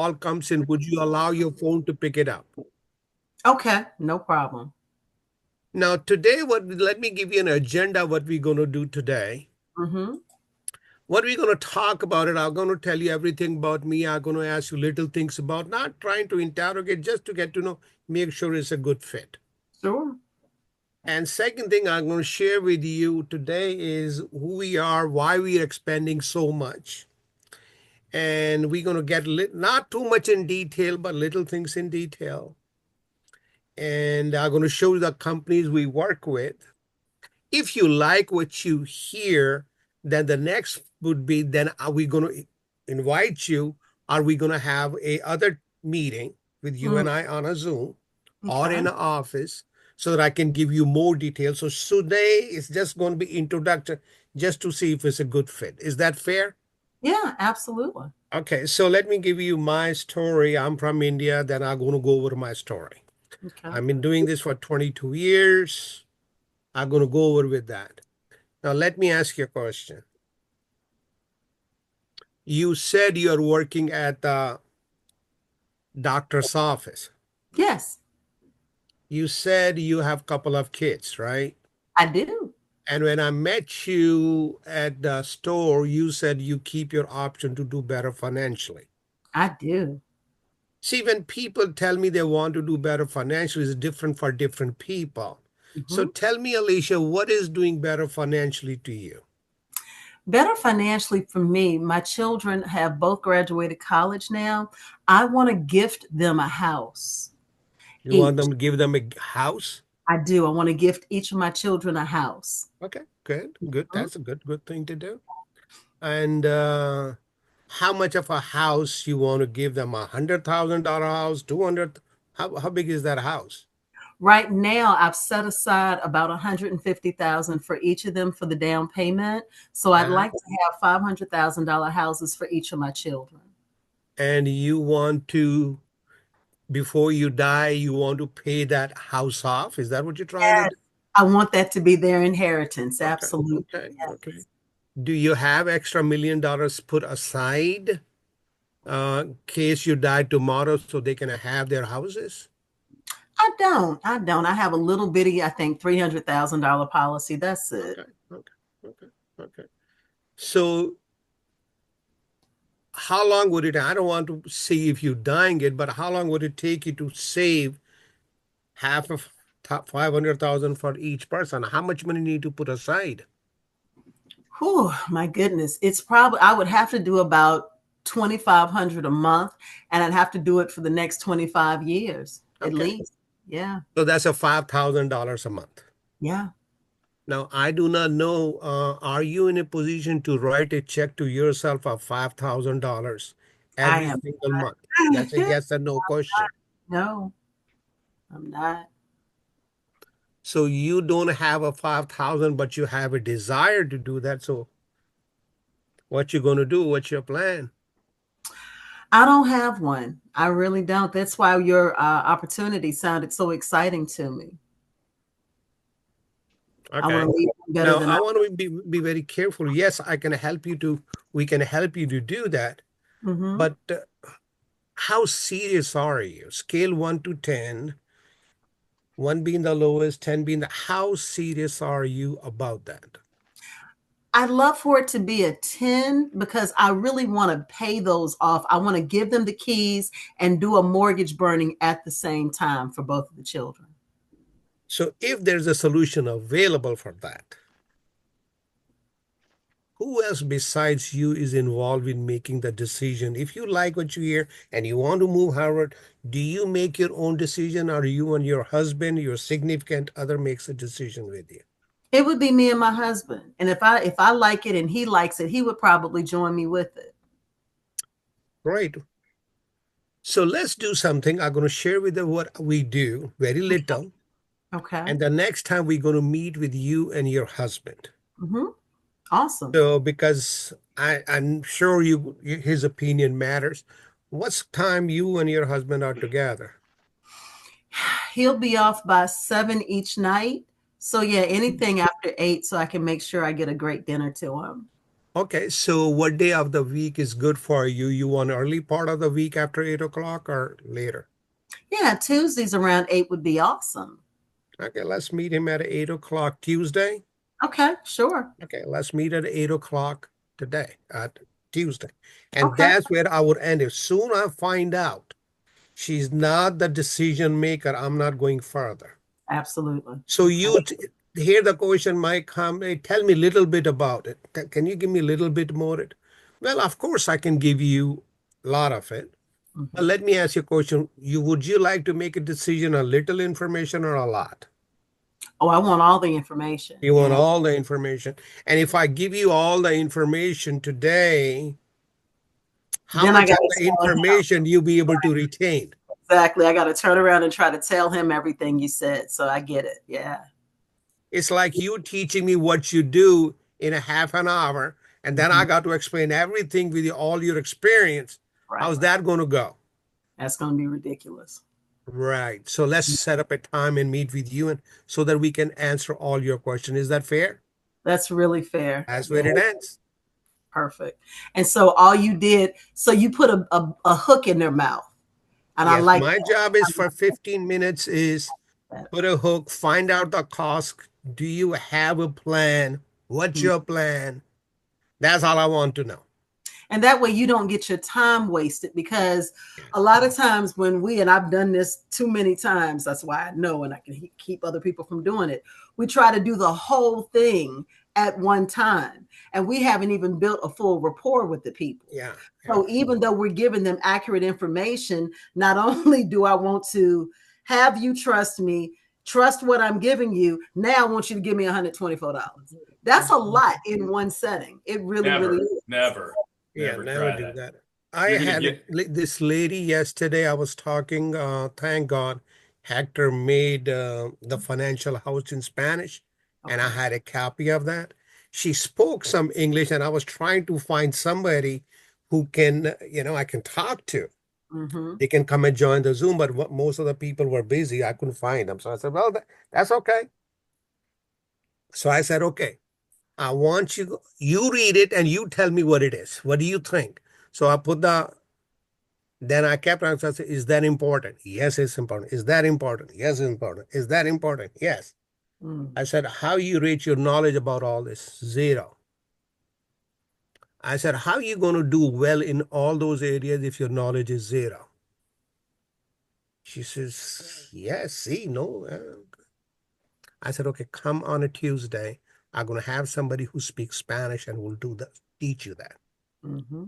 call comes in, would you allow your phone to pick it up? Okay, no problem. Now, today, let me give you an agenda what we're going to do today. Mm-hmm. What we're going to talk about it, I'm going to tell you everything about me. I'm going to ask you little things about, not trying to interrogate, just to get to know, make sure it's a good fit. Sure. And second thing I'm going to share with you today is who we are, why we are expanding so much. And we're going to get not too much in detail, but little things in detail. And I'm going to show you the companies we work with. If you like what you hear, then the next would be, then are we going to invite you? Are we going to have a other meeting with you Mm, and I on a Zoom or okay. in an office so that I can give you more details? So today is just going to be introduction just to see if it's a good fit. Is that fair? Yeah, absolutely. Okay, so let me give you my story. I'm from India, then I'm going to go over my story. Okay. I've been doing this for 22 years. I'm going to go over with that. Now, let me ask you a question. You said you're working at the doctor's office. Yes, You said you have a couple of kids, right? I do. And when I met you at the store, you said you keep your option to do better financially. I do. See, when people tell me they want to do better financially, it's different for different people. So Hmm. tell me, Alicia, what is doing better financially to you? Better financially for me, my children have both graduated college now. I want to gift them a house You want each. them to give them a house? I do. I want to gift each of my children a house. Okay, good, good. Mhm. That's a good thing to do. And how much of a house you want to give them? $100,000 house, 200? How big is that house? Right now, I've set aside about 150,000 for each of them for the down payment. So I'd Uh-huh. like to have $500,000 houses for each of my children. And you want to, before you die, you want to pay that house off? Is that what you're trying to Yes, do? I want that to be their inheritance. Okay, Absolutely. okay, okay. Yes. Do you have extra $1 million put aside, case you die tomorrow so they can have their houses? I don't. I don't. I have a little bitty, I think, $300,000 policy. That's it. Okay, okay, okay, okay. So how long would it, I don't want to see if you're dying it, but how long would it take you to save half of 500,000 for each person? How much money need to put aside? Whew, my goodness. It's probably, I would have to do about 2,500 a month, and I'd have to do it for the next 25 years at Okay. least. Yeah. So that's a $5,000 a month. Yeah. Now, I do not know, are you in a position to write a check to yourself of $5,000 I every am. single month? That's a yes or no question. No, I'm not. So you don't have a 5,000, but you have a desire to do that. So what you going to do? What's your plan? I don't have one. I really don't. That's why your opportunity sounded so exciting to me. I want Okay. to leave better Now than I I. want to be very careful. Yes, we can help you to do that. Hmm. But how serious are you? Scale 1 to 10, 1 being the lowest, 10 being the, how serious are you about that? I'd love for it to be a 10 because I really want to pay those off. I want to give them the keys and do a mortgage burning at the same time for both of the children. So if there's a solution available for that, who else besides you is involved in making the decision? If you like what you hear and you want to move Harvard, do you make your own decision, or you and your husband, your significant other, makes a decision with you? It would be me and my husband. And if I like it and he likes it, he would probably join me with it. Right. So let's do something. I'm going to share with you what we do, very little. Okay. And the next time we're going to meet with you and your husband. Hmm. Awesome. So because I'm sure his opinion matters. What's time you and your husband are together? He'll be off by 7 each night. So yeah, anything after 8 so I can make sure I get a great dinner to him. Okay, so what day of the week is good for you? You want early part of the week after 8 o'clock or later? Yeah, Tuesdays around 8 would be awesome. Okay, let's meet him at 8 o'clock Tuesday. Okay, sure. Okay, let's meet at 8 o'clock today, at Tuesday. And Okay, that's where I would end it. Soon I find out she's not the decision maker, I'm not going further. absolutely. So hear the question might come, hey, tell me a little bit about it. Can you give me a little bit more? Well, of course I can give you a lot of it. But Mhm. let me ask you a question. Would you like to make a decision on little information or a lot? Oh, I want all the information. You want Yeah. all the information. And if I give you all the information today, how Then I much got of to the tell him information you'll be able to retain? exactly. I got to turn around and try to tell him everything you said. So I get it. Yeah. It's like you teaching me what you do in a half an hour, and then I Mhm. got to explain everything with all your experience. Right. How's that going to go? That's going to be ridiculous. Right. So let's set up a time and meet with you and so that we can answer all your questions. Is that fair? That's really fair. That's Yeah. where it ends. Perfect. And so all you did, so you put a hook in their mouth. And I Yes, like my job is for 15 minutes is that. put a hook, find out the cost. Do you have a plan? What's Mm. your plan? That's all I want to know. And that way you don't get your time wasted because a lot of times when and I've done this too many times, that's why I know and I can keep other people from doing it. We try to do the whole thing at one time and we haven't even built a full rapport with the people. Yeah, yeah. So even though we're giving them accurate information, not only do I want to have you trust me, trust what I'm giving you, now I want you to give me $124. That's a lot in one setting. It really, really Never, is. never, Yeah, never never try do that. that. I You're gonna had get this lady yesterday. I was talking. Thank God, Hector made the financial house in Spanish, and I Okay. had a copy of that. She spoke some English, and I was trying to find somebody who can, I can talk to. Mm-hmm. They can come and join the Zoom, but most of the people were busy. I couldn't find them, so I said, "Well, that's okay." So I said, "Okay." I want you read it and you tell me what it is. What do you think? So then I kept on saying, is that important? Yes, it's important. Is that important? Yes, it's important. Is that important? Yes. Mm. I said, how you rate your knowledge about all this? Zero. I said, how are you going to do well in all those areas if your knowledge is zero? She says, yes, see, no. I said, okay, come on a Tuesday. I'm going to have somebody who speaks Spanish and will teach you that. Mm-hmm.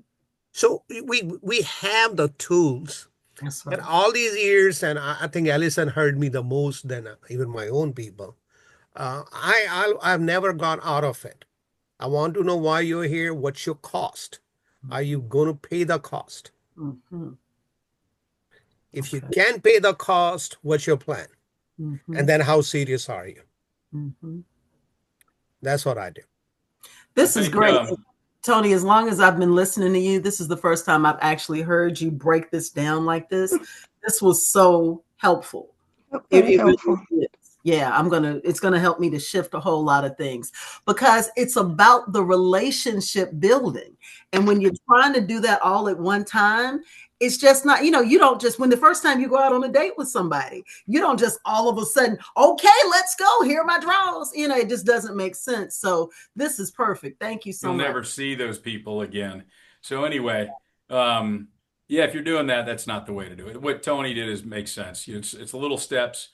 So we have the tools. That's And right. all these years, and I think Allison heard me the most than even my own people. I've never gone out of it. I want to know why you're here. What's your cost? Are you going to pay the cost? Mm-hmm. If you Okay. can't pay the cost, what's your plan? Mm-hmm. And then how serious are you? Mm-hmm. That's what I do. I This is think great. Tony, as long as I've been listening to you, this is the first time I've actually heard you break this down like this. This was so helpful. Very It helpful. really is. Yeah, it's gonna help me to shift a whole lot of things because it's about the relationship building. And when you're trying to do that all at one time, it's just not, you don't just when the first time you go out on a date with somebody, you don't just all of a sudden, okay, let's go. Here are my draws. It just doesn't make sense. So this is perfect. Thank you so you'll much. never see those people again. So anyway, um, yeah, if you're doing that, that's not the way to do it. What Tony did is makes sense. It's little steps,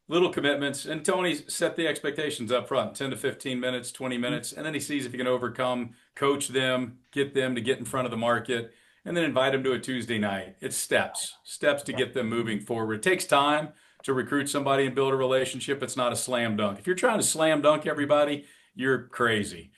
little commitments, and Tony set the expectations up front, 10 to 15 minutes, 20 minutes, and then he sees if he can overcome, coach them, get them to get in front of the market, and then invite them to a Tuesday night. It's steps to get them moving forward. It takes time to recruit somebody and build a relationship. It's not a slam dunk. If you're trying to slam dunk everybody, you're crazy.